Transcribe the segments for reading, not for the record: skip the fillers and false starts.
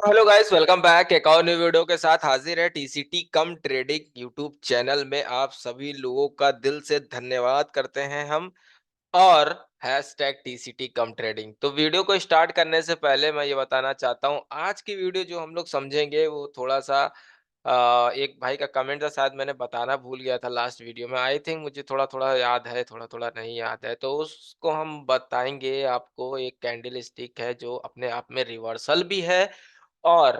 Hello guys, welcome back. एक और new video के साथ हाजिर है टीसीटी कम ट्रेडिंग यूट्यूब चैनल में। आप सभी लोगों का दिल से धन्यवाद करते हैं हम। और हैशटैग टीसीटी कम ट्रेडिंग। तो वीडियो को स्टार्ट करने से पहले मैं ये बताना चाहता हूँ, आज की वीडियो जो हम लोग समझेंगे वो थोड़ा सा एक भाई का कमेंट था, शायद मैंने बताना भूल गया था लास्ट वीडियो में। आई थिंक मुझे थोड़ा थोड़ा याद है, थोड़ा थोड़ा नहीं याद है, तो उसको हम बताएंगे आपको। एक कैंडल स्टिक है जो अपने आप में रिवर्सल भी है, और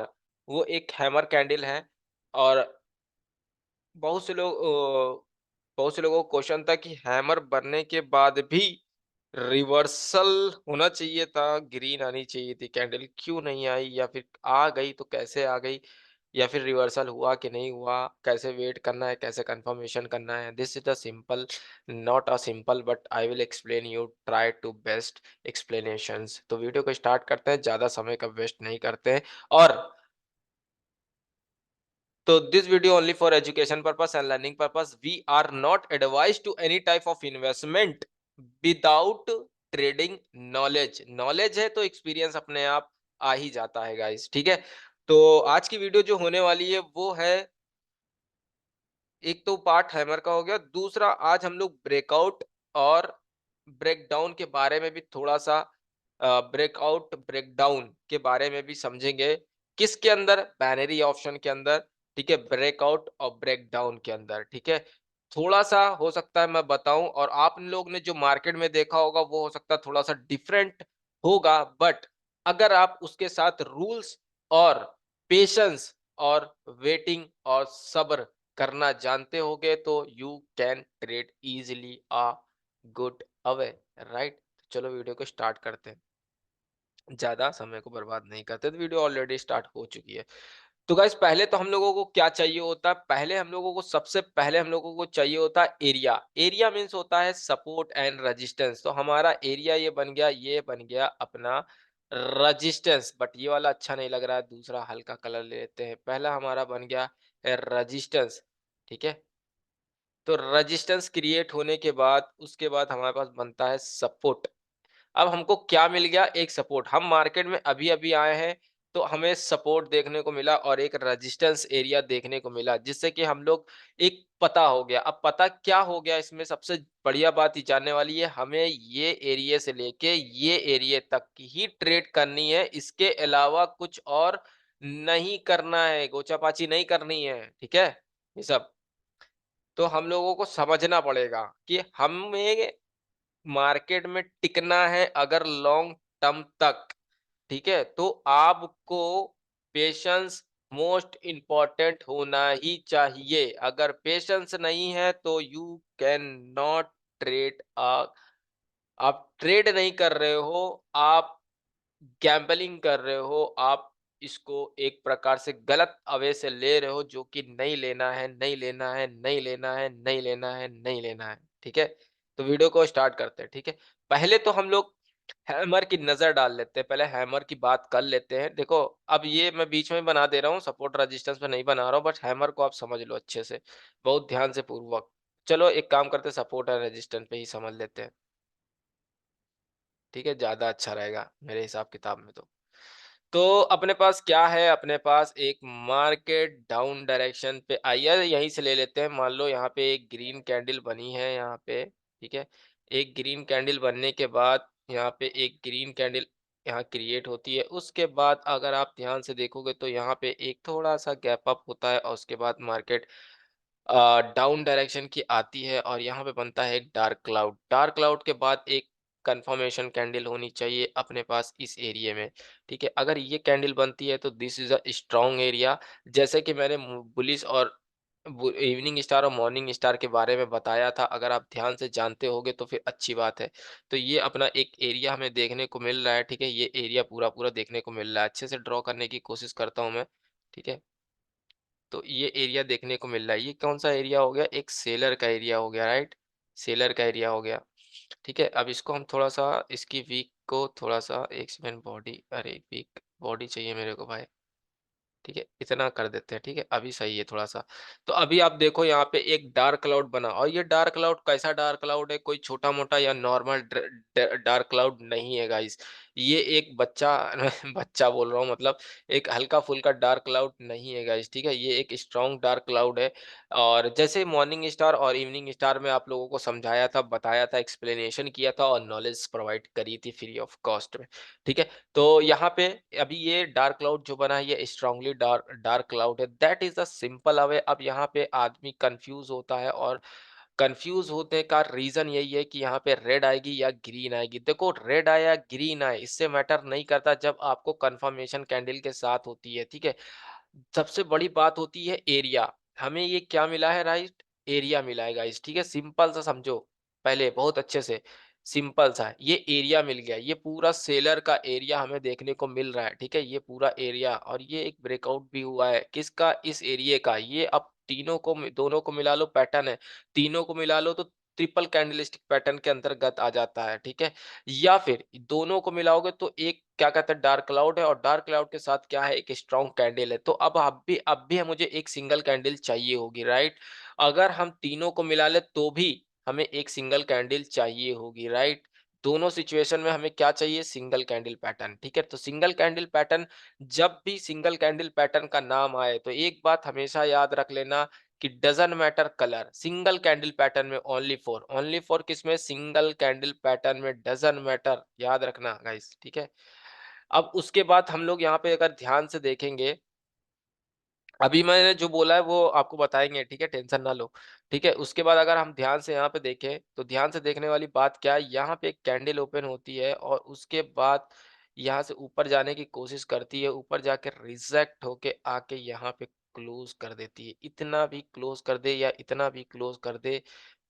वो एक हैमर कैंडल है। और बहुत से लोग बहुत से लोगों को क्वेश्चन था कि हैमर बनने के बाद भी रिवर्सल होना चाहिए था, ग्रीन आनी चाहिए थी कैंडल, क्यों नहीं आई? या फिर आ गई तो कैसे आ गई? या फिर रिवर्सल हुआ कि नहीं हुआ? कैसे वेट करना है, कैसे कंफर्मेशन करना है? This is the simple, not a simple, but I will explain you, try to best explanations. तो वीडियो को स्टार्ट करते हैं, ज्यादा समय का वेस्ट नहीं करते हैं। और so this video only for education purpose and learning purpose. We are not advised to any type of investment without trading knowledge. Knowledge है तो experience अपने आप आ ही जाता है गाइस, ठीक है। तो आज की वीडियो जो होने वाली है वो है, एक तो पार्ट हैमर का हो गया, दूसरा आज हम लोग ब्रेकआउट और ब्रेकडाउन के बारे में भी थोड़ा सा, ब्रेकआउट ब्रेकडाउन के बारे में भी समझेंगे। किसके अंदर? बाइनरी ऑप्शन के अंदर, ठीक है। ब्रेकआउट और ब्रेकडाउन के अंदर, ठीक है। थोड़ा सा हो सकता है मैं बताऊं, और आप लोग ने जो मार्केट में देखा होगा वो हो सकता है थोड़ा सा डिफरेंट होगा, बट अगर आप उसके साथ रूल्स और पेशेंस और वेटिंग और सब्र करना जानते होगे तो you can trade easily a good away, right. चलो वीडियो को स्टार्ट करते हैं, ज्यादा समय को बर्बाद नहीं करते। तो वीडियो ऑलरेडी स्टार्ट हो चुकी है। तो गाइस, पहले तो हम लोगों को क्या चाहिए होता है? पहले हम लोगों को, सबसे पहले हम लोगों को चाहिए होता है एरिया। एरिया मीन्स होता है सपोर्ट एंड रेजिस्टेंस। तो हमारा एरिया ये बन गया, ये बन गया अपना रेजिस्टेंस। बट ये वाला अच्छा नहीं लग रहा है, दूसरा हल्का कलर ले लेते हैं। पहला हमारा बन गया रेजिस्टेंस, ठीक है। तो रेजिस्टेंस क्रिएट होने के बाद उसके बाद हमारे पास बनता है सपोर्ट। अब हमको क्या मिल गया? एक सपोर्ट। हम मार्केट में अभी अभी आए हैं, तो हमें सपोर्ट देखने को मिला और एक रेजिस्टेंस एरिया देखने को मिला, जिससे कि हम लोग एक पता हो गया। अब पता क्या हो गया, इसमें सबसे बढ़िया बात ही जानने वाली है, हमें ये एरिया से लेके ये एरिया तक की ही ट्रेड करनी है। इसके अलावा कुछ और नहीं करना है, गोचापाची नहीं करनी है, ठीक है। ये सब तो हम लोगों को समझना पड़ेगा कि हमें मार्केट में टिकना है अगर लॉन्ग टर्म तक, ठीक है, तो आपको पेशेंस मोस्ट इम्पोर्टेंट होना ही चाहिए। अगर पेशेंस नहीं है तो यू कैन नॉट ट्रेड। आप ट्रेड नहीं कर रहे हो, आप गैम्बलिंग कर रहे हो, आप इसको एक प्रकार से गलत अवे से ले रहे हो, जो कि नहीं लेना है, नहीं लेना है, नहीं लेना है, नहीं लेना है, नहीं लेना है, ठीक है। तो वीडियो को स्टार्ट करते हैं, ठीक है। पहले तो हम लोग हैमर की नजर डाल लेते हैं, पहले हैमर की बात कर लेते हैं। देखो, अब ये मैं बीच में बना दे रहा हूँ, सपोर्ट रेजिस्टेंस पे नहीं बना रहा हूँ, बट हैमर को आप समझ लो अच्छे से, बहुत ध्यान से पूर्वक। चलो एक काम करते हैं, सपोर्ट और रेजिस्टेंस पे ही समझ लेते हैं, ठीक है, ज्यादा अच्छा रहेगा मेरे हिसाब किताब में। तो अपने पास क्या है? अपने पास एक मार्केट डाउन डायरेक्शन पे आई है, यहीं से ले लेते हैं। मान लो यहाँ पे एक ग्रीन कैंडल बनी है यहाँ पे, ठीक है। एक ग्रीन कैंडल बनने के बाद यहाँ पे एक ग्रीन कैंडल यहाँ क्रिएट होती है। उसके बाद अगर आप ध्यान से देखोगे तो यहाँ पे एक थोड़ा सा गैप अप होता है, और उसके बाद मार्केट डाउन डायरेक्शन की आती है, और यहाँ पे बनता है एक डार्क क्लाउड। डार्क क्लाउड के बाद एक कंफर्मेशन कैंडल होनी चाहिए अपने पास इस एरिया में, ठीक है। अगर ये कैंडल बनती है तो this is a strong area. जैसे कि मैंने बुलिश और इवनिंग स्टार और मॉर्निंग स्टार के बारे में बताया था, अगर आप ध्यान से जानते होगे तो फिर अच्छी बात है। तो ये अपना एक एरिया हमें देखने को मिल रहा है, ठीक है। ये एरिया पूरा पूरा देखने को मिल रहा है, अच्छे से ड्रॉ करने की कोशिश करता हूँ मैं, ठीक है। तो ये एरिया देखने को मिल रहा है। ये कौन सा एरिया हो गया? एक सेलर का एरिया हो गया, राइट। सेलर का एरिया हो गया, ठीक है। अब इसको हम थोड़ा सा, इसकी वीक को थोड़ा सा, एक सेकंड, बॉडी, अरे वीक बॉडी चाहिए मेरे को भाई, ठीक है, इतना कर देते हैं, ठीक है, अभी सही है थोड़ा सा। तो अभी आप देखो यहाँ पे एक डार्क क्लाउड बना, और ये डार्क क्लाउड कैसा डार्क क्लाउड है? कोई छोटा मोटा या नॉर्मल डार्क क्लाउड नहीं है गाइस। ये एक बच्चा बच्चा बोल रहा हूँ, मतलब एक हल्का-फुल्का डार्क क्लाउड नहीं है गाइस, ठीक है? ये एक स्ट्रॉन्ग डार्क क्लाउड है। और जैसे मॉर्निंग स्टार और इवनिंग स्टार में आप लोगों को समझाया था, बताया था, एक्सप्लेनेशन किया था और नॉलेज प्रोवाइड करी थी फ्री ऑफ कॉस्ट में, ठीक है? तो यहाँ पे अभी ये डार्क क्लाउड जो बना है, ये स्ट्रांगली डार्क डार्क क्लाउड है। That is the simple away. अब यहाँ पे आदमी कन्फ्यूज़ होता है, और कंफ्यूज होने का रीजन यही है कि यहाँ पे रेड आएगी या ग्रीन आएगी। देखो, रेड आए या ग्रीन आए इससे मैटर नहीं करता जब आपको कंफर्मेशन कैंडल के साथ होती है, ठीक है? सबसे बड़ी बात होती है एरिया। हमें ये क्या मिला है, राइट? एरिया मिला है गाइस, ठीक है? सिंपल सा समझो पहले, बहुत अच्छे से, सिंपल सा है। ये एरिया मिल गया, ये पूरा सेलर का एरिया हमें देखने को मिल रहा है, ठीक है? ये पूरा एरिया, और ये एक ब्रेकआउट भी हुआ है किसका, इस एरिया का। ये अब तीनों को दोनों को मिला लो, पैटर्न है, तीनों को मिला लो तो ट्रिपल कैंडलस्टिक पैटर्न के अंतर्गत आ जाता है, ठीक है? या फिर दोनों को मिलाओगे तो एक क्या कहते हैं, डार्क क्लाउड है, और डार्क क्लाउड के साथ क्या है, एक स्ट्रॉन्ग कैंडल है। तो अब भी मुझे एक सिंगल कैंडल चाहिए होगी, राइट? अगर हम तीनों को मिला ले तो भी हमें एक सिंगल कैंडल चाहिए होगी, राइट? दोनों सिचुएशन में हमें क्या चाहिए, सिंगल कैंडल पैटर्न, ठीक है? तो सिंगल कैंडल पैटर्न, जब भी सिंगल कैंडल पैटर्न का नाम आए तो एक बात हमेशा याद रख लेना कि doesn't matter colour, single candle pattern में ओनली फॉर किसमें, सिंगल कैंडल पैटर्न में, डजंट मैटर, याद रखना गाइस, ठीक है? अब उसके बाद हम लोग यहाँ पे अगर ध्यान से देखेंगे, अभी मैंने जो बोला है वो आपको बताएँगे, ठीक है? टेंशन ना लो, ठीक है? उसके बाद अगर हम ध्यान से यहाँ पे देखें, तो ध्यान से देखने वाली बात क्या है, यहाँ पे एक कैंडल ओपन होती है और उसके बाद यहाँ से ऊपर जाने की कोशिश करती है, ऊपर जाके रिजेक्ट होके आके यहाँ पे क्लोज़ कर देती है। इतना भी क्लोज़ कर दे या इतना भी क्लोज़ कर दे,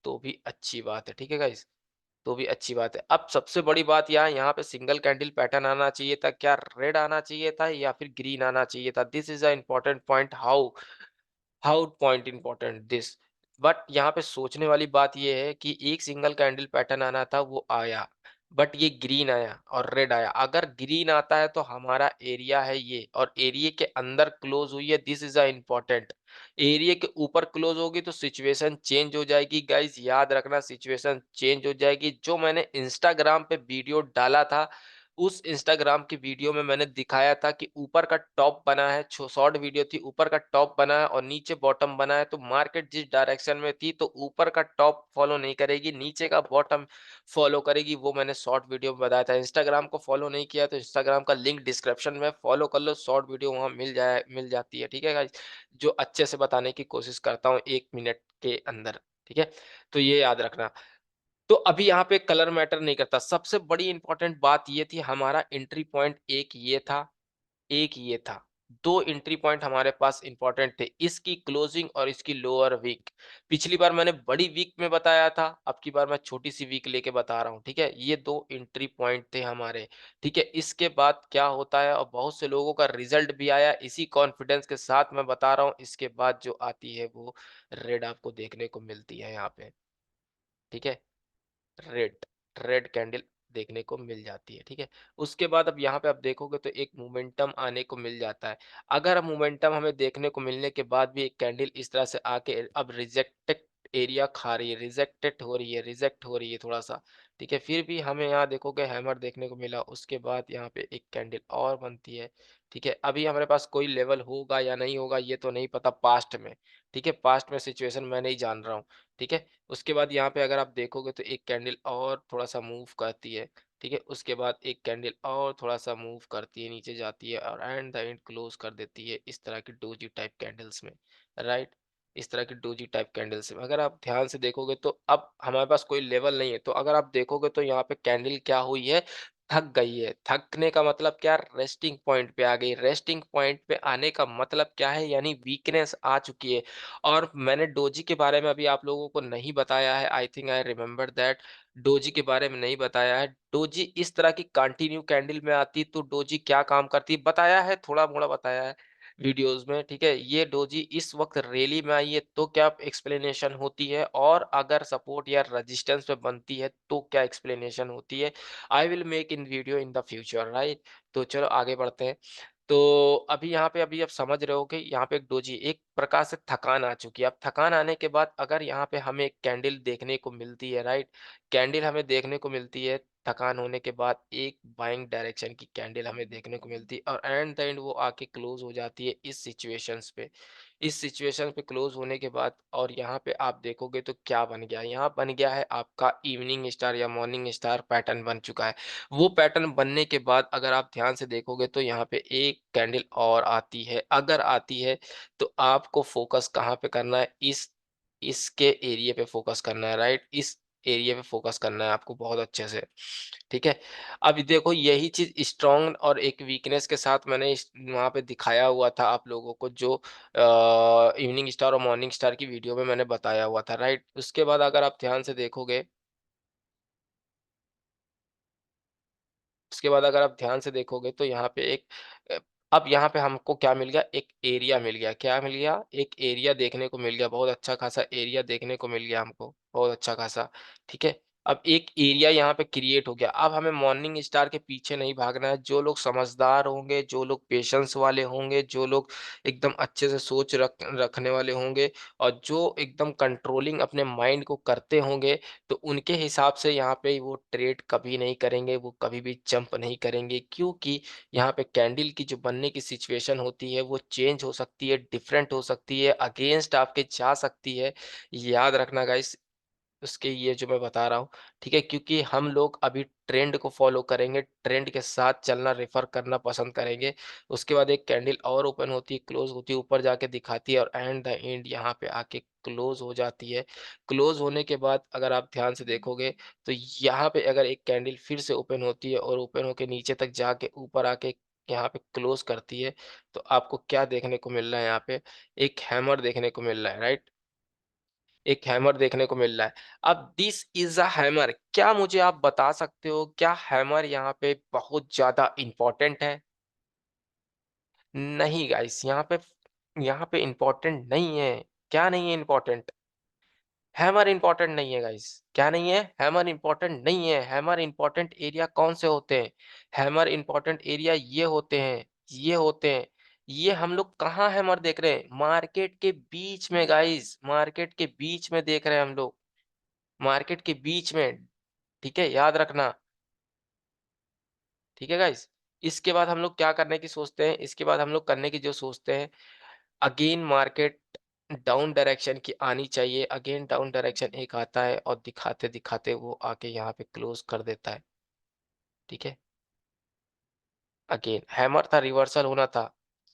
तो भी अच्छी बात है, ठीक है गाइज़? तो भी अच्छी बात है। अब सबसे बड़ी बात यहाँ पे सिंगल कैंडल पैटर्न आना चाहिए था, क्या रेड आना चाहिए था या फिर ग्रीन आना चाहिए था? This is a important point, how how point important this. But यहाँ पे सोचने वाली बात ये है कि एक सिंगल कैंडल पैटर्न आना था, वो आया, बट ये ग्रीन आया और रेड आया। अगर ग्रीन आता है तो हमारा एरिया है ये, और एरिया के अंदर क्लोज हुई है, this is a important. Area के ऊपर क्लोज होगी तो सिचुएशन चेंज हो जाएगी गाइस, याद रखना, सिचुएशन चेंज हो जाएगी। जो मैंने इंस्टाग्राम पे वीडियो डाला था, उस इंस्टाग्राम की वीडियो में मैंने दिखाया था कि ऊपर का टॉप बना है, शॉर्ट वीडियो थी, ऊपर का टॉप बना है और नीचे बॉटम बना है, तो मार्केट जिस डायरेक्शन में थी तो ऊपर का टॉप फॉलो नहीं करेगी, नीचे का बॉटम फॉलो करेगी। वो मैंने शॉर्ट वीडियो में बताया था। इंस्टाग्राम को फॉलो नहीं किया तो इंस्टाग्राम का लिंक डिस्क्रिप्शन में, फॉलो कर लो, शॉर्ट वीडियो वहां मिल जाती है, ठीक है गाइस? जो अच्छे से बताने की कोशिश करता हूँ 1 मिनट के अंदर, ठीक है? तो ये याद रखना। तो अभी यहाँ पे कलर मैटर नहीं करता। सबसे बड़ी इंपॉर्टेंट बात ये थी, हमारा एंट्री पॉइंट एक ये था, एक ये था। 2 एंट्री पॉइंट हमारे पास इंपॉर्टेंट थे, इसकी क्लोजिंग और इसकी लोअर वीक। पिछली बार मैंने बड़ी वीक में बताया था, अब की बार मैं छोटी-सी वीक लेके बता रहा हूँ, ठीक है? ये 2 एंट्री पॉइंट थे हमारे, ठीक है? इसके बाद क्या होता है, और बहुत से लोगों का रिजल्ट भी आया, इसी कॉन्फिडेंस के साथ मैं बता रहा हूँ। इसके बाद जो आती है वो रेड आपको देखने को मिलती है यहाँ पे, ठीक है? रेड रेड कैंडल देखने को मिल जाती है, ठीक है? उसके बाद अब यहाँ पे आप देखोगे तो एक मोमेंटम आने को मिल जाता है। अगर मोमेंटम हमें देखने को मिलने के बाद भी एक कैंडल इस तरह से आके अब रिजेक्टेड एरिया खा रही है, रिजेक्टेड हो रही है, रिजेक्ट हो रही है थोड़ा सा, ठीक है? फिर भी हमें यहाँ देखोगे हैमर देखने को मिला, उसके बाद यहाँ पे एक कैंडल और बनती है, ठीक है? अभी हमारे पास कोई लेवल होगा या नहीं होगा ये तो नहीं पता पास्ट में, ठीक है? पास्ट में सिचुएशन मैं नहीं जान रहा हूँ, ठीक है? उसके बाद यहाँ पे अगर आप देखोगे तो एक कैंडल और थोड़ा-सा मूव करती है, ठीक है? उसके बाद एक कैंडल और थोड़ा-सा मूव करती है, नीचे जाती है और एट द एंड क्लोज़ कर देती है इस तरह की डोजी टाइप कैंडल्स में, राइट? इस तरह की डोजी टाइप कैंडल्स में। अगर आप ध्यान से देखोगे तो अब हमारे पास कोई लेवल नहीं है, तो अगर आप देखोगे तो यहाँ पे कैंडल क्या हुई है, थक गई है। थकने का मतलब क्या? रेस्टिंग पॉइंट पे आ गई। रेस्टिंग पॉइंट पे आने का मतलब क्या है? यानी वीकनेस आ चुकी है। और मैंने डोजी के बारे में अभी आप लोगों को नहीं बताया है, I think I remember that, doji के बारे में नहीं बताया है। डोजी इस तरह की कंटिन्यू कैंडल में आती तो डोजी क्या काम करती, बताया है, थोड़ा मोड़ा बताया है वीडियोस में, ठीक है? ये डोजी इस वक्त रैली में आई है तो क्या एक्सप्लेनेशन होती है, और अगर सपोर्ट या रेजिस्टेंस पे बनती है तो क्या एक्सप्लेनेशन होती है, I will make in video in the future, right? तो चलो आगे बढ़ते हैं। तो अभी यहाँ पे अभी आप समझ रहे हो कि यहाँ पे एक डोजी, एक प्रकार से थकान आ चुकी है। अब थकान आने के बाद अगर यहाँ पे हमें एक कैंडल देखने को मिलती है, राइट? कैंडल हमें देखने को मिलती है, थकान होने के बाद एक बाइंग डायरेक्शन की कैंडल हमें देखने को मिलती है और एट द एंड वो आके क्लोज हो जाती है इस सिचुएशंस पे। इस सिचुएशन पे क्लोज होने के बाद और यहाँ पे आप देखोगे तो क्या बन गया, यहाँ बन गया है आपका इवनिंग स्टार या मॉर्निंग स्टार पैटर्न बन चुका है। वो पैटर्न बनने के बाद अगर आप ध्यान से देखोगे तो यहाँ पे एक कैंडल और आती है। अगर आती है तो आपको फोकस कहाँ पे करना है, इसके एरिया पे फोकस करना है, राइट? इस एरिया पे फोकस करना है आपको बहुत अच्छे से, ठीक है? अब देखो यही चीज स्ट्रॉन्ग और एक वीकनेस के साथ मैंने वहां पे दिखाया हुआ था आप लोगों को, जो इवनिंग स्टार और मॉर्निंग स्टार की वीडियो में मैंने बताया हुआ था, राइट? उसके बाद अगर आप ध्यान से देखोगे, उसके बाद अगर आप ध्यान से देखोगे तो यहाँ पे एक अ, अब यहाँ पे हमको क्या मिल गया, एक एरिया मिल गया। क्या मिल गया? एक एरिया देखने को मिल गया, बहुत अच्छा खासा एरिया देखने को मिल गया हमको, बहुत अच्छा खासा, ठीक है? अब एक एरिया यहाँ पे क्रिएट हो गया। अब हमें मॉर्निंग स्टार के पीछे नहीं भागना है। जो लोग समझदार होंगे, जो लोग पेशेंस वाले होंगे, जो लोग एकदम अच्छे से सोच रखने वाले होंगे और जो एकदम कंट्रोलिंग अपने माइंड को करते होंगे, तो उनके हिसाब से यहाँ पे वो ट्रेड कभी नहीं करेंगे, वो कभी भी जंप नहीं करेंगे, क्योंकि यहाँ पे कैंडल की जो बनने की सिचुएशन होती है वो चेंज हो सकती है, डिफरेंट हो सकती है, अगेंस्ट आपके जा सकती है। याद रखना गाइस, उसके ये जो मैं बता रहा हूँ, ठीक है? क्योंकि हम लोग अभी ट्रेंड को फॉलो करेंगे, ट्रेंड के साथ चलना रेफर करना पसंद करेंगे। उसके बाद एक कैंडल और ओपन होती है, क्लोज होती है, ऊपर जाके दिखाती है और एंड द एंड यहाँ पे आके क्लोज हो जाती है। क्लोज होने के बाद अगर आप ध्यान से देखोगे तो यहाँ पे अगर एक कैंडल फिर से ओपन होती है और ओपन होके नीचे तक जाके ऊपर आके यहाँ पे क्लोज करती है, तो आपको क्या देखने को मिल रहा है यहाँ पे? एक हैमर देखने को मिल रहा है, राइट? एक हैमर देखने को मिल रहा है। अब दिस इज़ अ हैमर, क्या मुझे आप बता सकते हो क्या हैमर यहाँ पे बहुत ज़्यादा इम्पोर्टेंट है? नहीं गाइस, यहाँ पे इम्पोर्टेंट नहीं है। क्या नहीं है इम्पोर्टेंट? हैमर इम्पोर्टेंट नहीं है गाइस। क्या नहीं है? हैमर इम्पोर्टेंट नहीं है। हैमर इम्पोर्टेंट एरिया कौन से होते हैं? हैमर इम्पोर्टेंट एरिया ये होते हैं, ये होते हैं। ये हम लोग कहाँ हैमर देख रहे हैं? मार्केट के बीच में गाइस, मार्केट के बीच में देख रहे हैं हम लोग। मार्केट के बीच में, ठीक है? याद रखना, ठीक है गाइस? इसके बाद हम लोग क्या करने की सोचते हैं? इसके बाद हम लोग करने की जो सोचते हैं, अगेन मार्केट डाउन डायरेक्शन की आनी चाहिए। अगेन डाउन डायरेक्शन एक आता है और दिखाते-दिखाते वो आके यहाँ पे क्लोज़ कर देता है, ठीक है? अगेन हैमर था, रिवर्सल होना था,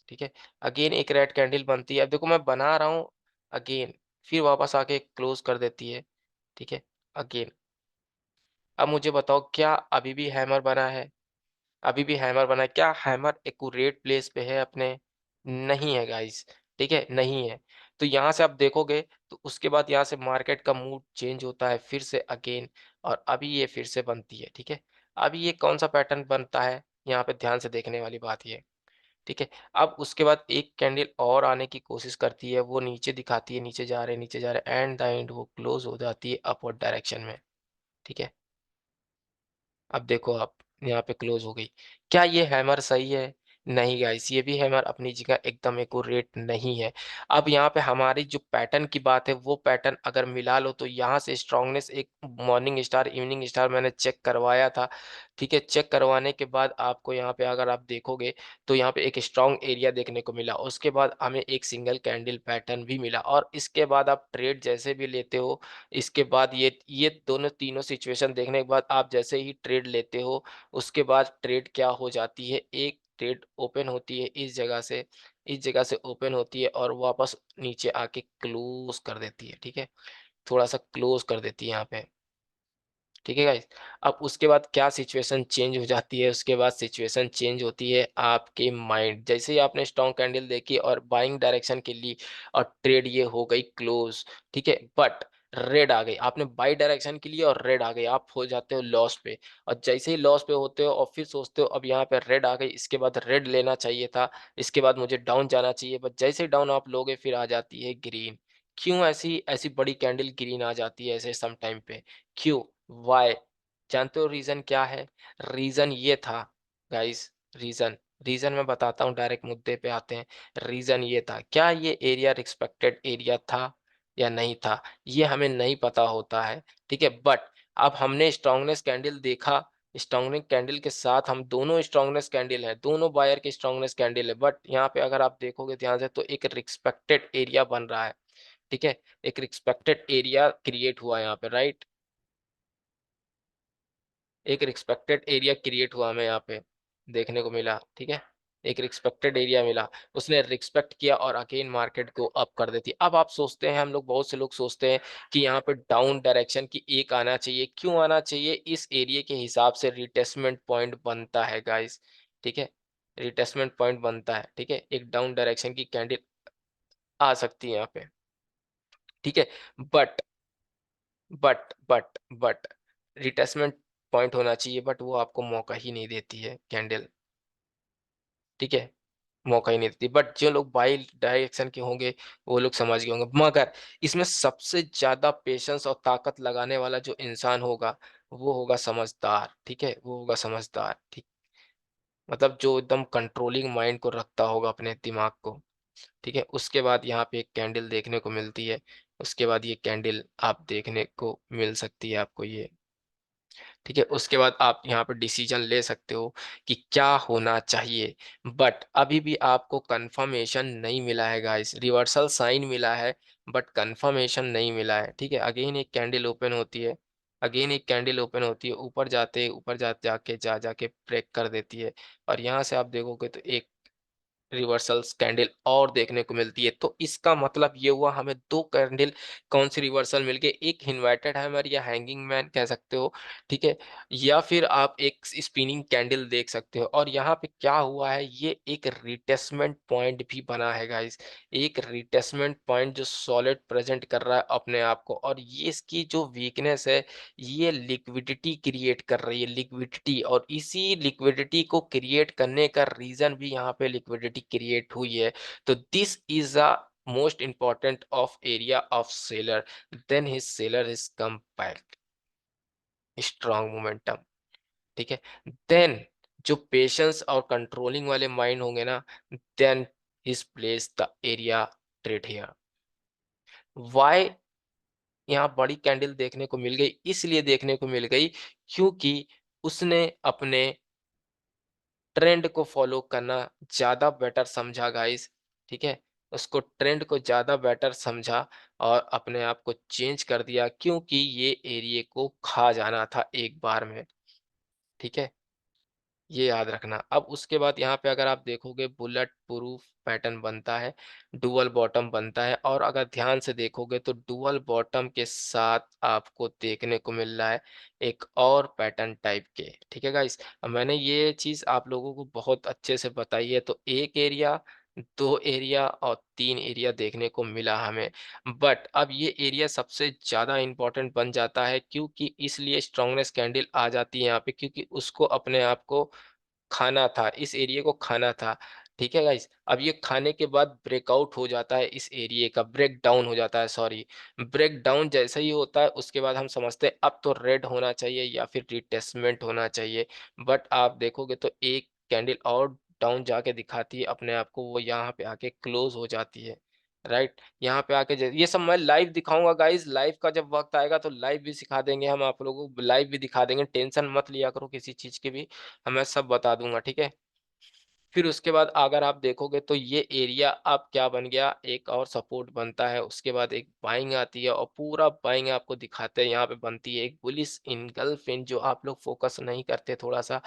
ठीक है? अगेन एक रेड कैंडल बनती है। अब देखो मैं बना रहा हूँ, अगेन फिर वापस आके क्लोज़ कर देती है, ठीक है? अगेन अब मुझे बताओ क्या अभी भी हैमर बना है? अभी भी हैमर बना है। क्या हैमर एक्यूरेट प्लेस पे है अपने? नहीं है गाइस, ठीक है? नहीं है। तो यहाँ से आप देखोगे तो उसके बाद यहाँ से मार्केट का मूड चेंज होता है फिर से अगेन और अभी ये फिर से बनती है, ठीक है? अभी ये कौन-सा पैटर्न बनता है? यहाँ पे ध्यान से देखने वाली बात ये है, ठीक है? अब उसके बाद एक कैंडल और आने की कोशिश करती है, वो नीचे दिखाती है, नीचे जा रहे हैं एंड द एंड वो क्लोज़ हो जाती है अपवर्ड डायरेक्शन में, ठीक है? अब देखो आप, यहाँ पे क्लोज़ हो गई। क्या ये हैमर सही है? नहीं गाइस, ये भी हैमर अपनी जगह एकदम एक्यूरेट नहीं है। अब यहाँ पे हमारी जो पैटर्न की बात है, वो पैटर्न अगर मिला लो तो यहाँ से स्ट्रॉन्गनेस एक मॉर्निंग स्टार, इवनिंग स्टार मैंने चेक करवाया था, ठीक है? चेक करवाने के बाद आपको यहाँ पे अगर आप देखोगे, तो यहाँ पे एक स्ट्रॉन्ग एरिया देखने को मिला। उसके बाद हमें एक सिंगल कैंडल पैटर्न भी मिला और इसके बाद आप ट्रेड जैसे भी लेते हो, इसके बाद ये दोनों तीनों सिचुएशन देखने के बाद आप जैसे ही ट्रेड लेते हो, उसके बाद ट्रेड क्या हो जाती है, एक ट्रेड ओपन होती है इस जगह से ओपन होती है और वापस नीचे आके क्लोज़ कर देती है, ठीक है? थोड़ा-सा क्लोज़ कर देती है यहाँ पे। ठीक है गाइस। अब उसके बाद क्या सिचुएशन चेंज हो जाती है, उसके बाद सिचुएशन चेंज होती है आपके माइंड, जैसे ही आपने स्ट्रॉन्ग कैंडल देखी और बाइंग डायरेक्शन के लिए और ट्रेड ये हो गई क्लोज, ठीक है? बट रेड आ गई, आपने बाई डायरेक्शन के लिए और रेड आ गई, आप हो जाते हो लॉस पे और जैसे ही लॉस पे होते हो और फिर सोचते हो अब यहाँ पे रेड आ गई, इसके बाद रेड लेना चाहिए था, इसके बाद मुझे डाउन जाना चाहिए, बट जैसे ही डाउन आप लोगे फिर आ जाती है ग्रीन। क्यों ऐसी ऐसी बड़ी कैंडल ग्रीन आ जाती है ऐसे सम टाइम पे? क्यों? व्हाई? जानते हो रीज़न क्या है? रीज़न ये था गाइस, रीज़न, रीज़न मैं बताता हूँ, डायरेक्ट मुद्दे पे आते हैं। रीज़न ये था, क्या ये एरिया रिस्पेक्टेड एरिया था या नहीं था? ये हमें नहीं पता होता है, ठीक है? बट अब हमने स्ट्रॉन्गनेस कैंडल देखा, स्ट्रॉन्गनेस कैंडल के साथ हम दोनों स्ट्रॉन्गनेस कैंडल हैं, दोनों बायर की स्ट्रॉन्गनेस कैंडल है, बट यहाँ पे अगर आप देखोगे ध्यान से तो एक रिस्पेक्टेड एरिया बन रहा है, ठीक है? एक रिस्पेक्टेड एरिया क्रिएट हुआ है यहाँ पे, राइट? एक रिस्पेक्टेड एरिया क्रिएट हुआ हमें यहाँ पे देखने को मिला, ठीक है? एक रिस्पेक्टेड एरिया मिला, उसने रिस्पेक्ट किया और अगेन मार्केट को अप कर देती। अब आप सोचते हैं, हम लोग बहुत से लोग सोचते हैं कि यहाँ पे डाउन डायरेक्शन की एक आना चाहिए। क्यों आना चाहिए? इस एरिया के हिसाब से रिटेस्टमेंट पॉइंट बनता है गाइस, ठीक है? रिटेस्टमेंट पॉइंट बनता है, ठीक है? एक डाउन डायरेक्शन की कैंडल आ सकती है यहाँ पे, ठीक है? बट बट रिट्रेसमेंट पॉइंट होना चाहिए, बट वो आपको मौका ही नहीं देती है कैंडल, ठीक है? मौका ही नहीं देती। बट जो लोग बाई डायरेक्शन के होंगे, वो लोग समझ गए होंगे। मगर इसमें सबसे ज़्यादा पेशेंस और ताकत लगाने वाला जो इंसान होगा, वो होगा समझदार, ठीक है? वो होगा समझदार, ठीक? मतलब जो एकदम कंट्रोलिंग माइंड को रखता होगा अपने दिमाग को, ठीक है? उसके बाद यहाँ पे एक कैंडल देखने को मिलती है, उसके बाद ये कैंडल आप देखने को मिल सकती है आपको ये। ठीक है, उसके बाद आप यहाँ पे डिसीजन ले सकते हो कि क्या होना चाहिए। बट अभी भी आपको कंफर्मेशन नहीं मिला है गाइस, रिवर्सल साइन मिला है बट कंफर्मेशन नहीं मिला है, ठीक है? अगेन एक कैंडल ओपन होती है, अगेन एक कैंडल ओपन होती है, ऊपर जाके जाके ब्रेक कर देती है और यहाँ से आप देखोगे तो एक रिवर्सल्स कैंडल और देखने को मिलती है। तो इसका मतलब ये हुआ, हमें 2 कैंडल कौन सी रिवर्सल मिल गए, एक इन्वर्टेड हैमर या हैंगिंग मैन कह सकते हो, ठीक है? या फिर आप एक स्पिनिंग कैंडल देख सकते हो और यहाँ पे क्या हुआ है, ये एक रिट्रेसमेंट पॉइंट भी बना है गाइस। एक रिट्रेसमेंट पॉइंट जो सॉलिड प्रेजेंट कर रहा है अपने आप को, और ये इसकी जो वीकनेस है, ये लिक्विडिटी क्रिएट कर रही है, लिक्विडिटी। और इसी लिक्विडिटी को क्रिएट करने का रीजन भी यहाँ पे लिक्विडिटी क्रिएट हुई है। तो this is a most important of area of seller, then his seller is come back strong momentum, ठीक है? देन जो पेशेंस और कंट्रोलिंग वाले माइंड होंगे ना, then his place the area trade here. Why यहाँ बड़ी कैंडल देखने को मिल गई? इसलिए देखने को मिल गई क्योंकि उसने अपने ट्रेंड को फॉलो करना ज़्यादा बेटर समझा गाइस, ठीक है? उसको ट्रेंड को ज़्यादा बेटर समझा और अपने आप को चेंज कर दिया, क्योंकि ये एरिया को खा जाना था एक बार में, ठीक है? ये याद रखना। अब उसके बाद यहाँ पे अगर आप देखोगे, बुलेट प्रूफ पैटर्न बनता है, डुअल बॉटम बनता है, और अगर ध्यान से देखोगे तो डुअल बॉटम के साथ आपको देखने को मिल रहा है एक और पैटर्न टाइप के, ठीक है गाइस? मैंने ये चीज़ आप लोगों को बहुत अच्छे से बताई है, तो एक एरिया, 2 एरिया और 3 एरिया देखने को मिला हमें। बट अब ये एरिया सबसे ज़्यादा इम्पोर्टेंट बन जाता है, क्योंकि इसलिए स्ट्रॉन्गनेस कैंडल आ जाती है यहाँ पे, क्योंकि उसको अपने आप को खाना था, इस एरिये को खाना था, ठीक है गाइस? अब ये खाने के बाद ब्रेकआउट हो जाता है, इस एरिये का ब्रेक डाउन हो जाता है, सॉरी। ब्रेक डाउन जैसे ही होता है, उसके बाद हम समझते हैं अब तो रेड होना चाहिए या फिर रिट्रेसमेंट होना चाहिए। बट आप देखोगे तो एक कैंडल और डाउन जाके दिखाती है अपने आप को, वो यहाँ पे आके क्लोज हो जाती है, राइट? यहाँ पे आके ये सब मैं लाइव दिखाऊंगा गाइस, लाइव का जब वक्त आएगा तो लाइव भी सिखा देंगे हम आप लोगों को, लाइव भी दिखा देंगे, टेंशन मत लिया करो किसी चीज की भी, मैं सब बता दूंगा, ठीक है? फिर उसके बाद अगर आप देखोगे तो ये एरिया अब क्या बन गया, एक और सपोर्ट बनता है, उसके बाद एक बाइंग आती है और पूरा बाइंग आपको दिखाते हैं, यहाँ पे बनती है एक बुलिश इनगल्फिन, जो आप लोग फोकस नहीं करते थोड़ा सा।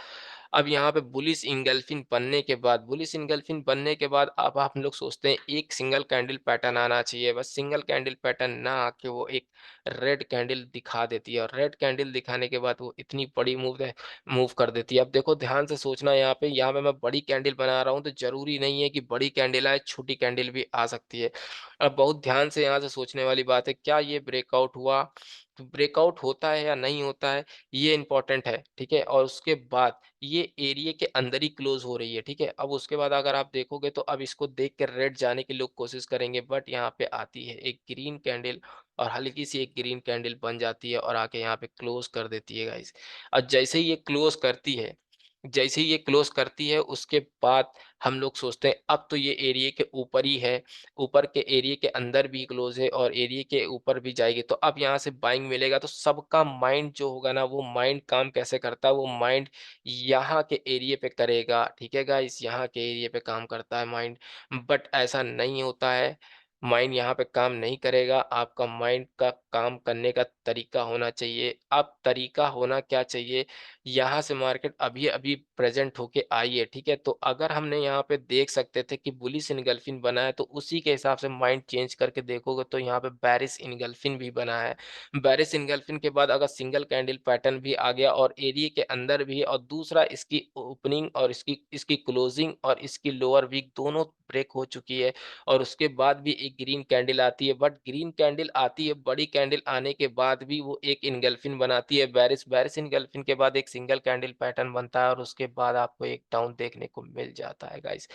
अब यहाँ पे बुलिश इनगल्फिन बनने के बाद अब हम लोग सोचते हैं एक सिंगल कैंडल पैटर्न आना चाहिए, बस सिंगल कैंडल पैटर्न ना आके वो एक रेड कैंडल दिखा देती है, और रेड कैंडल दिखाने के बाद वो इतनी बड़ी मूव कर देती है। अब देखो ध्यान से सोचना, यहाँ पे मैं बड़ी कैंडल बना रहा हूँ, तो ज़रूरी नहीं है कि बड़ी कैंडल आए, छोटी कैंडल भी आ सकती है। अब बहुत ध्यान से यहाँ से सोचने वाली बात है, क्या ये ब्रेकआउट हुआ? तो ब्रेकआउट होता है या नहीं होता है, ये इम्पोर्टेंट है, ठीक है? और उसके बाद ये एरिया के अंदर ही क्लोज़ हो रही है, ठीक है? अब उसके बाद अगर आप देखोगे तो अब इसको देख के रेड जाने की लोग कोशिश करेंगे, बट यहाँ पे आती है एक ग्रीन कैंडल और हल्की सी एक ग्रीन कैंडल बन जाती है और आके यहाँ पे क्लोज़ कर देती है गाइस। और जैसे ही ये क्लोज़ करती है, जैसे ही ये क्लोज करती है उसके बाद हम लोग सोचते हैं अब तो ये एरिया के ऊपर ही है, ऊपर के एरिया के अंदर भी क्लोज है और एरिया के ऊपर भी जाएगी, तो अब यहाँ से बाइंग मिलेगा। तो सबका माइंड जो होगा ना, वो माइंड काम कैसे करता है, वो माइंड यहाँ के एरिया पे करेगा, ठीक है गाइस, यहाँ के एरिया पे काम करता है माइंड। बट ऐसा नहीं होता है, माइंड यहाँ पे काम नहीं करेगा। आपका माइंड का काम करने का तरीका होना चाहिए। अब तरीका होना क्या चाहिए, यहाँ से मार्केट अभी अभी प्रेजेंट होके आई है, ठीक है। तो अगर हमने यहाँ पे देख सकते थे कि बुलिश इनगल्फिन बना है, तो उसी के हिसाब से माइंड चेंज करके देखोगे तो यहाँ पे बैरिश इनगल्फिन भी बना है। बैरिश इनगल्फिन के बाद अगर सिंगल कैंडल पैटर्न भी आ गया और एरिया के अंदर भी, और दूसरा इसकी ओपनिंग और इसकी इसकी क्लोजिंग और इसकी लोअर वीक दोनों ब्रेक हो चुकी है, और उसके बाद भी एक ग्रीन कैंडल आती है। बट ग्रीन कैंडल आती है, बड़ी कैंडल आने के बाद भी वो एक इनगल्फिन बनाती है, बैरिश बैरिश इनगल्फिन के बाद एक सिंगल कैंडल पैटर्न बनता है, और उसके बाद आपको एक डाउन देखने को मिल जाता है गाइस।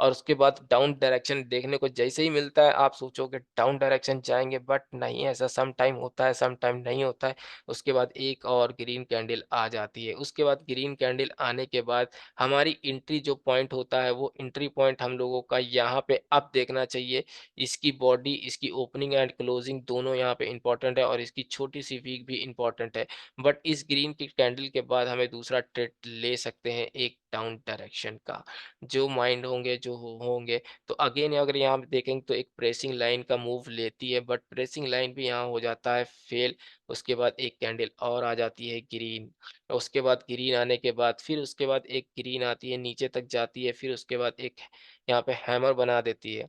और उसके बाद डाउन डायरेक्शन देखने को जैसे ही मिलता है, आप सोचोगे डाउन डायरेक्शन जाएंगे, बट नहीं, ऐसा सम टाइम होता है, सम टाइम नहीं होता है। उसके बाद एक और ग्रीन कैंडल आ जाती है। उसके बाद ग्रीन कैंडल आने के बाद हमारी एंट्री जो पॉइंट होता है, वो एंट्री पॉइंट हम लोगों का यहाँ पे अब देखना चाहिए। इसकी बॉडी, इसकी ओपनिंग एंड क्लोजिंग दोनों यहाँ पे इंपॉर्टेंट है, और इसकी छोटी सी वीक भी इंपॉर्टेंट है। बट इस ग्रीन की कैंडल के बाद हमें दूसरा ट्रेड ले सकते हैं एक डाउन डायरेक्शन का। जो माइंड होंगे, जो होंगे, तो अगेन अगर यहाँ पे देखेंगे तो एक प्रेसिंग लाइन का मूव लेती है, बट प्रेसिंग लाइन भी यहाँ हो जाता है फेल। उसके बाद एक कैंडल और आ जाती है ग्रीन, उसके बाद ग्रीन आने के बाद फिर उसके बाद एक ग्रीन आती है, नीचे तक जाती है, फिर उसके बाद एक यहाँ पे हैमर बना देती है।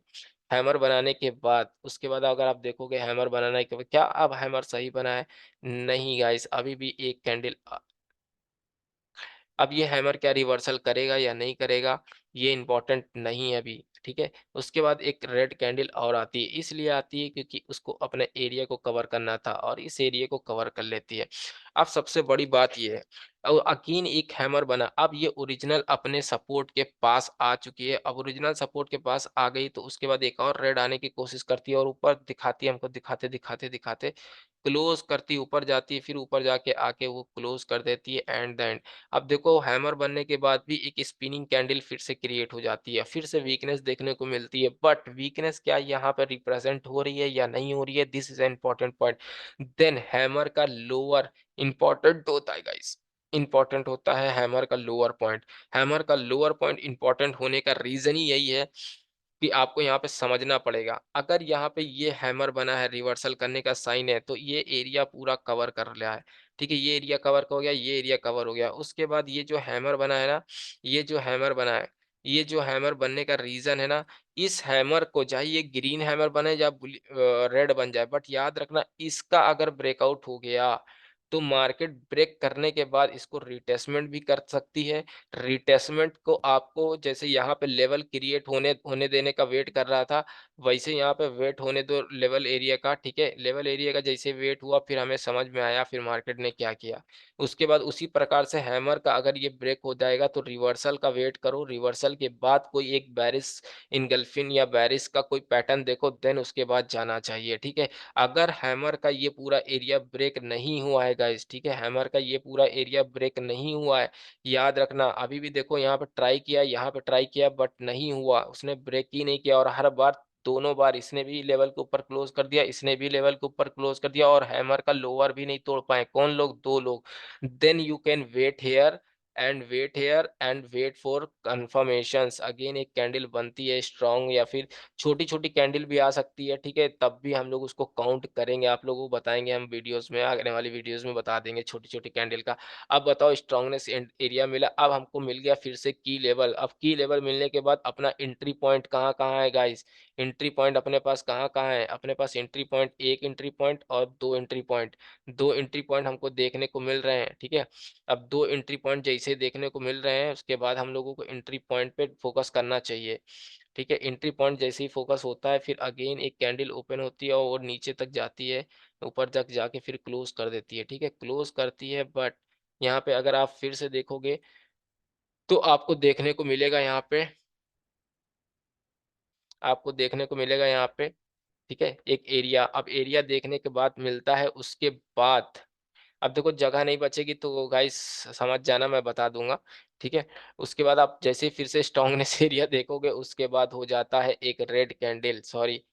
हैमर बनाने के बाद उसके बाद अगर आप देखोगे हैमर बनाने के बाद, क्या अब हैमर सही बना है? नहीं गाइस, अभी भी एक कैंडल। अब ये हैमर क्या रिवर्सल करेगा या नहीं करेगा, ये इम्पोर्टेंट नहीं है अभी, ठीक है। उसके बाद एक रेड कैंडल और आती है, इसलिए आती है क्योंकि उसको अपने एरिया को कवर करना था, और इस एरिया को कवर कर लेती है। अब सबसे बड़ी बात ये है, और अगेन एक हैमर बना, अब ये ओरिजिनल अपने सपोर्ट के पास आ चुकी है। अब ओरिजिनल सपोर्ट के पास आ गई तो उसके बाद एक और रेड आने की कोशिश करती है, और ऊपर दिखाती है हमको, दिखाते दिखाते दिखाते क्लोज करती है, ऊपर जाती है, फिर ऊपर जाके आके वो क्लोज कर देती है एंड द एंड। अब देखो हैमर बनने के बाद भी एक स्पिनिंग कैंडल फिर से क्रिएट हो जाती है, फिर से वीकनेस देखने को मिलती है, बट वीकनेस क्या यहाँ पर रिप्रेजेंट हो रही है या नहीं हो रही है, this is important point. Then hammer का लोअर इंपॉर्टेंट होता है गाइस, इंपॉर्टेंट होता है हैमर का लोअर पॉइंट। हैमर का लोअर पॉइंट इंपॉर्टेंट होने का रीजन ही यही है कि आपको यहाँ पे समझना पड़ेगा। अगर यहाँ पे ये हैमर बना है, रिवर्सल करने का साइन है, तो ये एरिया पूरा कवर कर लिया है, ठीक है। ये एरिया कवर हो गया, ये एरिया कवर हो गया। उसके बाद ये जो हैमर बना है ना, ये जो हैमर बना है, ये जो हैमर बनने का रीजन है ना, इस हैमर को चाहे ये ग्रीन हैमर बने या रेड बन जाए, बट याद रखना इसका अगर ब्रेकआउट हो गया तो मार्केट ब्रेक करने के बाद इसको रिटेस्टमेंट भी कर सकती है। रिटेस्टमेंट को आपको जैसे यहाँ पे लेवल क्रिएट होने होने देने का वेट कर रहा था, वैसे यहाँ पे वेट होने दो लेवल एरिया का, ठीक है। लेवल एरिया का जैसे वेट हुआ, फिर हमें समझ में आया फिर मार्केट ने क्या किया। उसके बाद उसी प्रकार से हैमर का अगर ये ब्रेक हो जाएगा तो रिवर्सल का वेट करो, रिवर्सल के बाद कोई एक बैरिस इनगल्फिन या बैरिस का कोई पैटर्न देखो, देन उसके बाद जाना चाहिए, ठीक है। अगर हैमर का ये पूरा एरिया ब्रेक नहीं हुआ है गाइस, ठीक है, हैमर का ये पूरा एरिया ब्रेक नहीं हुआ है, याद रखना। अभी भी देखो यहाँ पे ट्राई किया, यहाँ पे ट्राई किया, बट नहीं हुआ, उसने ब्रेक ही नहीं किया, और हर बार दोनों बार इसने भी लेवल के ऊपर क्लोज कर दिया, इसने भी लेवल के ऊपर क्लोज कर दिया, और हैमर का लोअर भी नहीं तोड़ पाए। कौन लोग? दो लोग। Then you can wait wait for confirmations. Again एक कैंडल बनती है स्ट्रांग, या फिर छोटी छोटी कैंडल भी आ सकती है, ठीक है, तब भी हम लोग उसको काउंट करेंगे, आप लोगों को बताएंगे हम वीडियोस में, आने वाली वीडियोस में बता देंगे छोटी छोटी कैंडल का। अब बताओ, स्ट्रांगनेस एरिया मिला, अब हमको मिल गया फिर से की लेवल। अब की लेवल मिलने के बाद अपना एंट्री पॉइंट कहाँ कहाँ है गाइस? एंट्री पॉइंट अपने पास कहाँ कहाँ है? अपने पास एंट्री पॉइंट, एक एंट्री पॉइंट और दो एंट्री पॉइंट, दो एंट्री पॉइंट हमको देखने को मिल रहे हैं, ठीक है। अब दो एंट्री पॉइंट जैसे देखने को मिल रहे हैं, उसके बाद हम लोगों को एंट्री पॉइंट पे फोकस करना चाहिए, ठीक है। एंट्री पॉइंट जैसे ही फोकस होता है, फिर अगेन एक कैंडल ओपन होती है और नीचे तक जाती है, ऊपर तक जाके फिर क्लोज कर देती है, ठीक है, क्लोज करती है। बट यहाँ पे अगर आप फिर से देखोगे तो आपको देखने को मिलेगा यहाँ पे, आपको देखने को मिलेगा यहाँ पे, ठीक है, एक एरिया। अब एरिया देखने के बाद मिलता है, उसके बाद अब देखो जगह नहीं बचेगी तो गाइस समझ जाना, मैं बता दूंगा। ठीक है। उसके बाद आप जैसे फिर से स्ट्रांगनेस एरिया देखोगे, उसके बाद हो जाता है एक रेड कैंडल, सॉरी,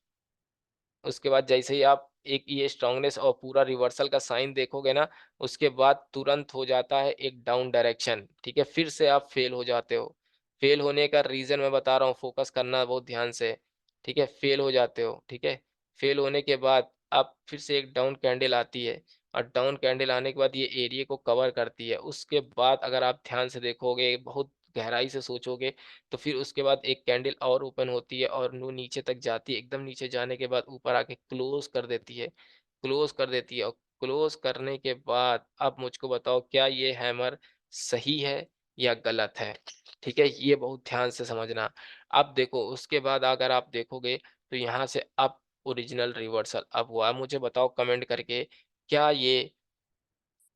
उसके बाद जैसे ही आप एक ये स्ट्रांगनेस और पूरा रिवर्सल का साइन देखोगे ना, उसके बाद तुरंत हो जाता है एक डाउन डायरेक्शन, ठीक है, फिर से आप फेल हो जाते हो। फेल होने का रीजन मैं बता रहा हूँ, फोकस करना बहुत ध्यान से, ठीक है, फेल हो जाते हो, ठीक है। फेल होने के बाद आप फिर से एक डाउन कैंडल आती है, और डाउन कैंडल आने के बाद ये एरिया को कवर करती है। उसके बाद अगर आप ध्यान से देखोगे, बहुत गहराई से सोचोगे, तो फिर उसके बाद एक कैंडल और ओपन होती है और वो नीचे तक जाती है, एकदम नीचे जाने के बाद ऊपर आके क्लोज कर देती है, क्लोज कर देती है। और क्लोज करने के बाद आप मुझको बताओ, क्या ये हैमर सही है या गलत है? ठीक है, ये बहुत ध्यान से समझना। अब देखो, उसके बाद अगर आप देखोगे तो यहाँ से अब ओरिजिनल रिवर्सल अब हुआ। मुझे बताओ कमेंट करके, क्या ये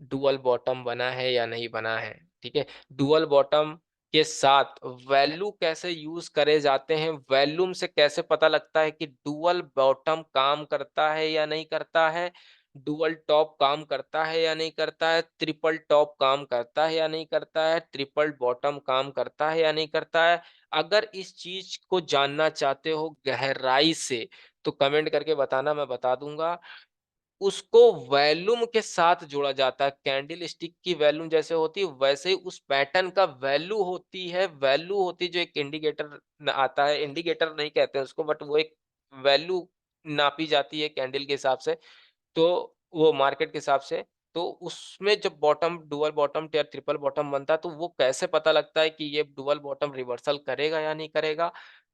डुअल बॉटम बना है या नहीं बना है? ठीक है, डुअल बॉटम के साथ वैल्यू कैसे यूज करे जाते हैं, वैल्यूम से कैसे पता लगता है कि डुअल बॉटम काम करता है या नहीं करता है, डुअल टॉप काम करता है या नहीं करता है, ट्रिपल टॉप काम करता है या नहीं करता है, ट्रिपल बॉटम काम करता है या नहीं करता है। अगर इस चीज को जानना चाहते हो गहराई से, तो कमेंट करके बताना, मैं बता दूंगा। उसको वैल्यूम के साथ जोड़ा जाता है। कैंडल स्टिक की वैल्यूम जैसे होती है, वैसे ही उस पैटर्न का वैल्यू होती है, वैल्यू होती है जो एक इंडिकेटर आता है, इंडिकेटर नहीं कहते हैं उसको, बट वो एक वैल्यू नापी जाती है कैंडल के हिसाब से, तो वो मार्केट के हिसाब से। तो उसमें जब बॉटम, डुअल बॉटम या ट्रिपल बॉटम बनता है, तो वो कैसे पता लगता है कि ये डुअल बॉटम रिवर्सल करेगा या नहीं करेगा,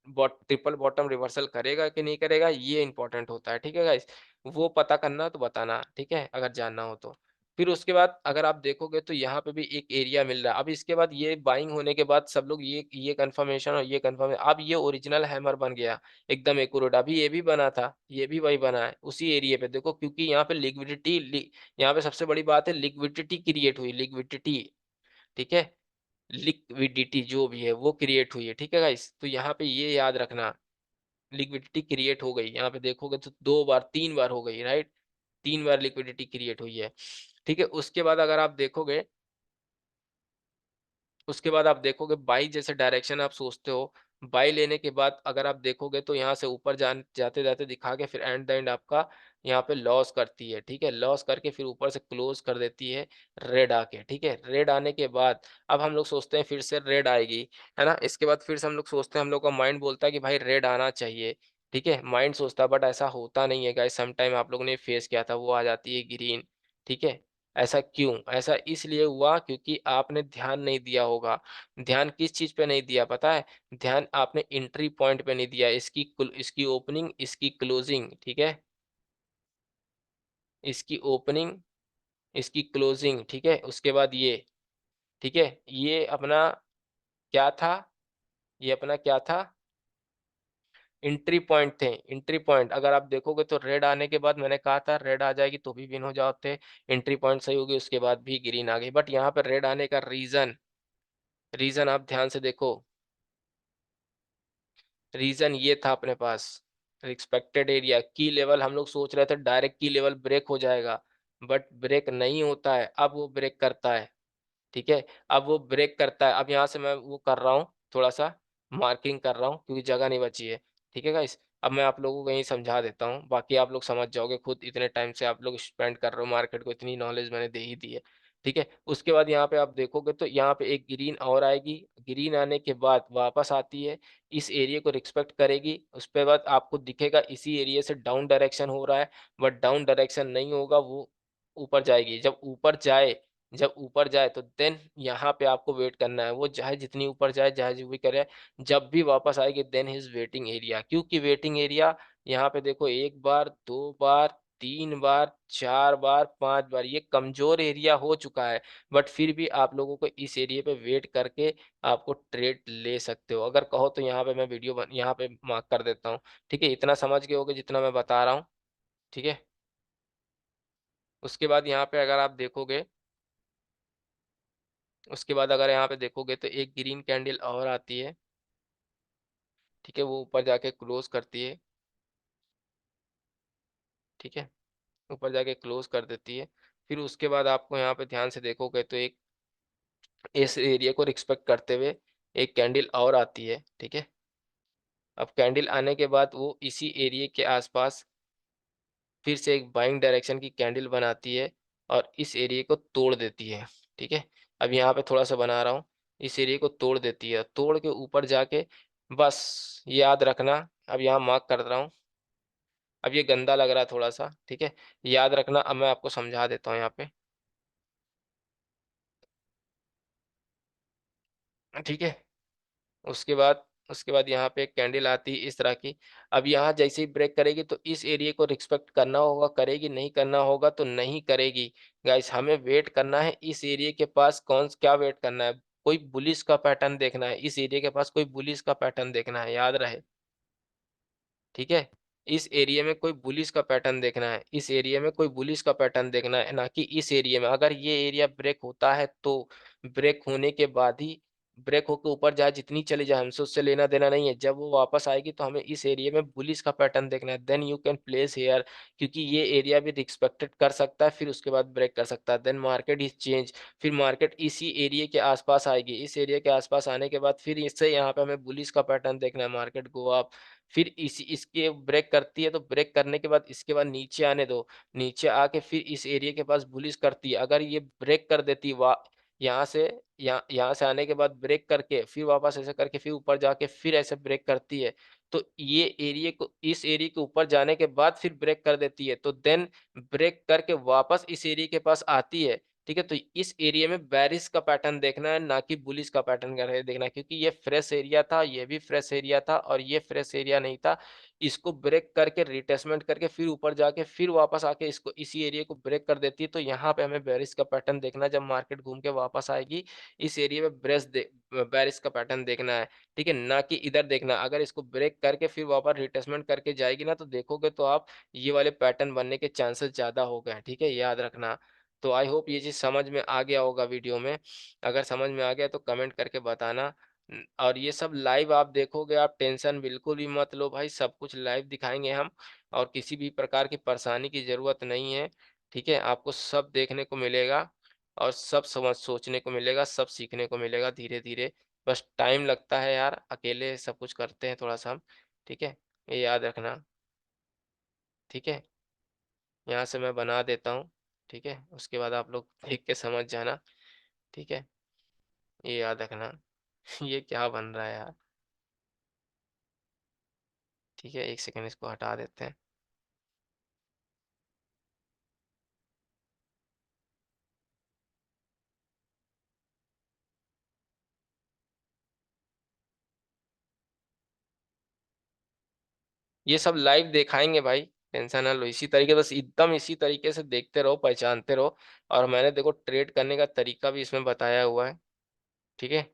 ट्रिपल बॉटम रिवर्सल करेगा कि नहीं करेगा, ये इंपॉर्टेंट होता है। ठीक है गाइस, वो पता करना तो बताना, ठीक है, अगर जानना हो तो। फिर उसके बाद अगर आप देखोगे तो यहाँ पे भी एक एरिया मिल रहा है। अब इसके बाद ये बाइंग होने के बाद सब लोग ये कंफर्मेशन और ये कंफर्मेशन, अब ये ओरिजिनल हैमर बन गया, एकदम एक्यूरेट। अभी ये भी बना था, ये भी वही बना है उसी एरिया पे, देखो, क्योंकि यहाँ पे लिक्विडिटी, यहाँ पे सबसे बड़ी बात है, लिक्विडिटी क्रिएट हुई, लिक्विडिटी, ठीक है, लिक्विडिटी जो भी है वो क्रिएट हुई है, ठीक है गाइस। तो यहाँ पे ये याद रखना, लिक्विडिटी क्रिएट हो गई, यहाँ पे देखोगे तो 2 बार 3 बार हो गई, राइट, 3 बार लिक्विडिटी क्रिएट हुई है, ठीक है। उसके बाद अगर आप देखोगे, उसके बाद आप देखोगे बाई जैसे डायरेक्शन आप सोचते हो, बाई लेने के बाद अगर आप देखोगे तो यहाँ से ऊपर जाते जाते दिखा के फिर एंड द एंड आपका यहाँ पे लॉस करती है, ठीक है, लॉस करके फिर ऊपर से क्लोज कर देती है रेड आके, ठीक है। रेड आने के बाद अब हम लोग सोचते हैं फिर से रेड आएगी, है ना, इसके बाद फिर से हम लोग सोचते हैं, हम लोग का माइंड बोलता है कि भाई रेड आना चाहिए, ठीक है, माइंड सोचता है, बट ऐसा होता नहीं है गाइस। सम टाइम आप लोगों ने फेस किया था, वो आ जाती है ग्रीन, ठीक है। ऐसा क्यों? ऐसा इसलिए हुआ क्योंकि आपने ध्यान नहीं दिया होगा। ध्यान किस चीज पे नहीं दिया पता है? ध्यान आपने एंट्री पॉइंट पे नहीं दिया, इसकी ओपनिंग, इसकी क्लोजिंग, ठीक है, इसकी ओपनिंग, इसकी क्लोजिंग, ठीक है, उसके बाद ये, ठीक है, ये अपना क्या था, ये अपना क्या था, एंट्री पॉइंट थे, एंट्री पॉइंट। अगर आप देखोगे तो रेड आने के बाद मैंने कहा था रेड आ जाएगी तो भी विन हो जाते, एंट्री पॉइंट सही होगी, उसके बाद भी ग्रीन आ गई। बट यहाँ पे रेड आने का रीजन, रीजन आप ध्यान से देखो, रीजन ये था अपने पास, रिस्पेक्टेड एरिया की लेवल, हम लोग सोच रहे थे डायरेक्ट की लेवल ब्रेक हो जाएगा, बट ब्रेक नहीं होता है, अब वो ब्रेक करता है, ठीक है, अब वो ब्रेक करता है। अब यहाँ से मैं वो कर रहा हूँ, थोड़ा सा मार्किंग कर रहा हूँ क्योंकि जगह नहीं बची है, ठीक है गाइस। अब मैं आप लोगों को यही समझा देता हूँ, बाकी आप लोग समझ जाओगे खुद, इतने टाइम से आप लोग स्पेंड कर रहे हो मार्केट को, इतनी नॉलेज मैंने दे ही दी है, ठीक है। उसके बाद यहाँ पे आप देखोगे तो यहाँ पे एक ग्रीन और आएगी, ग्रीन आने के बाद वापस आती है, इस एरिया को रिस्पेक्ट करेगी, उसके बाद आपको दिखेगा इसी एरिया से डाउन डायरेक्शन हो रहा है, बट डाउन डायरेक्शन नहीं होगा, वो ऊपर जाएगी। जब ऊपर जाए, जब ऊपर जाए तो देन यहाँ पे आपको वेट करना है, वो चाहे जितनी ऊपर जाए, चाहे जो भी करे, जब भी वापस आएगी देन हिज वेटिंग एरिया। क्योंकि वेटिंग एरिया यहाँ पे देखो, 1 बार, 2 बार, 3 बार, 4 बार, 5 बार, ये कमजोर एरिया हो चुका है, बट फिर भी आप लोगों को इस एरिया पे वेट करके आपको ट्रेड ले सकते हो। अगर कहो तो यहाँ पे मैं यहाँ पे मार्क कर देता हूँ, ठीक है, इतना समझ गए होगे जितना मैं बता रहा हूँ, ठीक है। उसके बाद यहाँ पे अगर आप देखोगे, उसके बाद अगर यहाँ पे देखोगे तो एक ग्रीन कैंडल और आती है, ठीक है, वो ऊपर जाके क्लोज करती है, ठीक है, ऊपर जाके क्लोज कर देती है। फिर उसके बाद आपको यहाँ पे ध्यान से देखोगे तो एक इस एरिया को रिस्पेक्ट करते हुए एक कैंडल और आती है, ठीक है। अब कैंडल आने के बाद वो इसी एरिया के आसपास फिर से एक बाइंग डायरेक्शन की कैंडल बनाती है और इस एरिया को तोड़ देती है, ठीक है। अब यहाँ पे थोड़ा सा बना रहा हूँ, इस एरिया को तोड़ देती है, तोड़ के ऊपर जाके बस याद रखना। अब यहाँ मार्क कर रहा हूँ। अब ये गंदा लग रहा है थोड़ा सा, ठीक है, याद रखना। अब मैं आपको समझा देता हूँ यहाँ पे, ठीक है। उसके बाद यहाँ पे एक कैंडल आती है इस तरह की। अब यहाँ जैसे ही ब्रेक करेगी तो इस एरिया को रिस्पेक्ट करना होगा, करेगी, नहीं करना होगा तो नहीं करेगी। गाइस हमें वेट करना है इस एरिया के पास, कौन क्या वेट करना है, कोई बुलिश का पैटर्न देखना है, इस एरिया के पास कोई बुलिश का पैटर्न देखना है, याद रहे, ठीक है। इस एरिया में कोई बुलिश का पैटर्न देखना है, इस एरिया में कोई बुलिश का पैटर्न देखना है, ना कि इस एरिया में। अगर ये एरिया ब्रेक होता है तो ब्रेक होने के बाद ही, ब्रेक होकर ऊपर जाए जितनी चली जाए, हमसे उससे लेना देना नहीं है। जब वो वापस आएगी तो हमें इस एरिया में बुलिश का पैटर्न देखना है, then you can place here. क्योंकि ये एरिया भी रिस्पेक्टेड कर सकता है, फिर उसके बाद ब्रेक कर सकता है, देन मार्केट इज चेंज। फिर मार्केट इसी एरिया के आसपास आएगी, इस एरिया के आसपास आने के बाद फिर इससे यहाँ पे हमें बुलिश का पैटर्न देखना है, मार्केट गो अप। फिर इसी इसके ब्रेक करती है तो ब्रेक करने के बाद इसके बाद नीचे आने दो, नीचे आके फिर इस एरिया के पास बुलिश करती है। अगर ये ब्रेक कर देती वा यहाँ से, यहाँ से आने के बाद ब्रेक करके फिर वापस ऐसे करके फिर ऊपर जाके फिर ऐसे ब्रेक करती है, तो ये एरिया को, इस एरिया के ऊपर जाने के बाद फिर ब्रेक कर देती है, तो देन ब्रेक करके वापस इस एरिया के पास आती है, ठीक है। तो इस एरिया में बेरिश का पैटर्न देखना है, ना कि बुलिश का पैटर्न देखना है, क्योंकि ये फ्रेश एरिया था, ये भी फ्रेश एरिया था और ये फ्रेश एरिया नहीं था। इसको ब्रेक करके रिटेस्टमेंट करके फिर ऊपर जाके फिर वापस आके इसको इसी एरिया को ब्रेक कर देती है, तो यहाँ पे हमें बेरिश का पैटर्न देखना है। जब मार्केट घूम के वापस आएगी इस एरिया में बेरिश का पैटर्न देखना है, ठीक है, ना कि इधर देखना। अगर इसको ब्रेक करके फिर वापस रिटेस्टमेंट करके जाएगी ना, तो देखोगे तो आप ये वाले पैटर्न बनने के चांसेस ज्यादा हो गए हैं, ठीक है, याद रखना। तो आई होप ये चीज़ समझ में आ गया होगा वीडियो में। अगर समझ में आ गया तो कमेंट करके बताना। और ये सब लाइव आप देखोगे, आप टेंशन बिल्कुल भी मत लो भाई, सब कुछ लाइव दिखाएंगे हम। और किसी भी प्रकार की परेशानी की ज़रूरत नहीं है, ठीक है। आपको सब देखने को मिलेगा और सब समझ सोचने को मिलेगा, सब सीखने को मिलेगा धीरे धीरे। बस टाइम लगता है यार, अकेले सब कुछ करते हैं थोड़ा सा हम, ठीक है, ये याद रखना, ठीक है। यहाँ से मैं बना देता हूँ, ठीक है, उसके बाद आप लोग देख के समझ जाना, ठीक है, ये याद रखना। ये क्या बन रहा है यार, ठीक है, एक सेकंड इसको हटा देते हैं। ये सब लाइव दिखाएंगे भाई, टेंशन ना लो। इसी तरीके, बस एकदम इसी तरीके से देखते रहो, पहचानते रहो। और मैंने देखो ट्रेड करने का तरीका भी इसमें बताया हुआ है, ठीक है,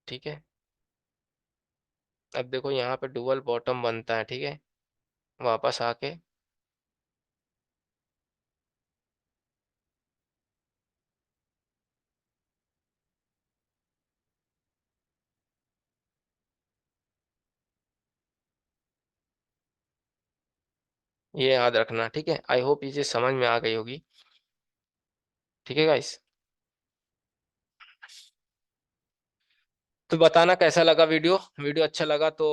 ठीक है। अब देखो यहाँ पे डुअल बॉटम बनता है, ठीक है, वापस आके ये याद रखना, ठीक है। आई होप ये चीज समझ में आ गई होगी, ठीक है गाइस। तो बताना कैसा लगा वीडियो, वीडियो अच्छा लगा तो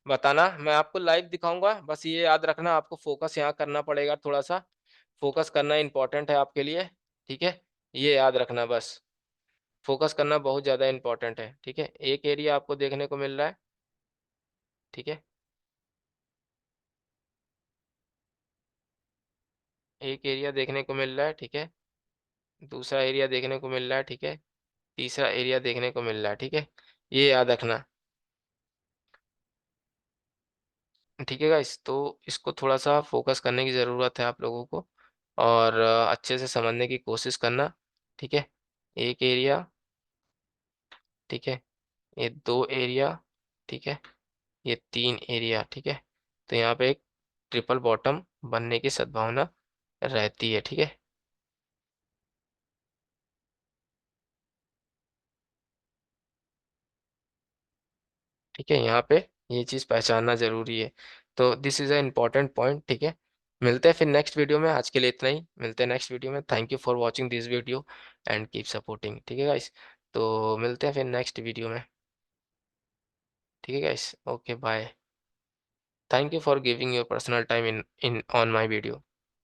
बताना। मैं आपको लाइव दिखाऊंगा, बस ये याद रखना, आपको फोकस यहाँ करना पड़ेगा थोड़ा सा, फोकस करना इंपॉर्टेंट है आपके लिए, ठीक है, ये याद रखना बस। फोकस करना बहुत ज़्यादा इंपॉर्टेंट है, ठीक है। एक एरिया आपको देखने को मिल रहा है, ठीक है, एक एरिया देखने को मिल रहा है, ठीक है, दूसरा एरिया देखने को मिल रहा है, ठीक है, तीसरा एरिया देखने को मिल रहा है, ठीक है, ये याद रखना, ठीक है गाइस। तो इसको थोड़ा सा फोकस करने की ज़रूरत है आप लोगों को, और अच्छे से समझने की कोशिश करना, ठीक है। एक एरिया, ठीक है, ये दो एरिया, ठीक है, ये तीन एरिया, ठीक है। तो यहाँ पे एक ट्रिपल बॉटम बनने की संभावना रहती है, ठीक है, ठीक है। यहाँ पे ये चीज़ पहचानना ज़रूरी है। तो this is a important point, ठीक है। मिलते हैं फिर नेक्स्ट वीडियो में, आज के लिए इतना ही, मिलते हैं नेक्स्ट वीडियो में। Thank you for watching this video and keep supporting, ठीक है गाइस। तो मिलते हैं फिर नेक्स्ट वीडियो में, ठीक है guys, okay bye. Thank you for giving your personal time in on my video.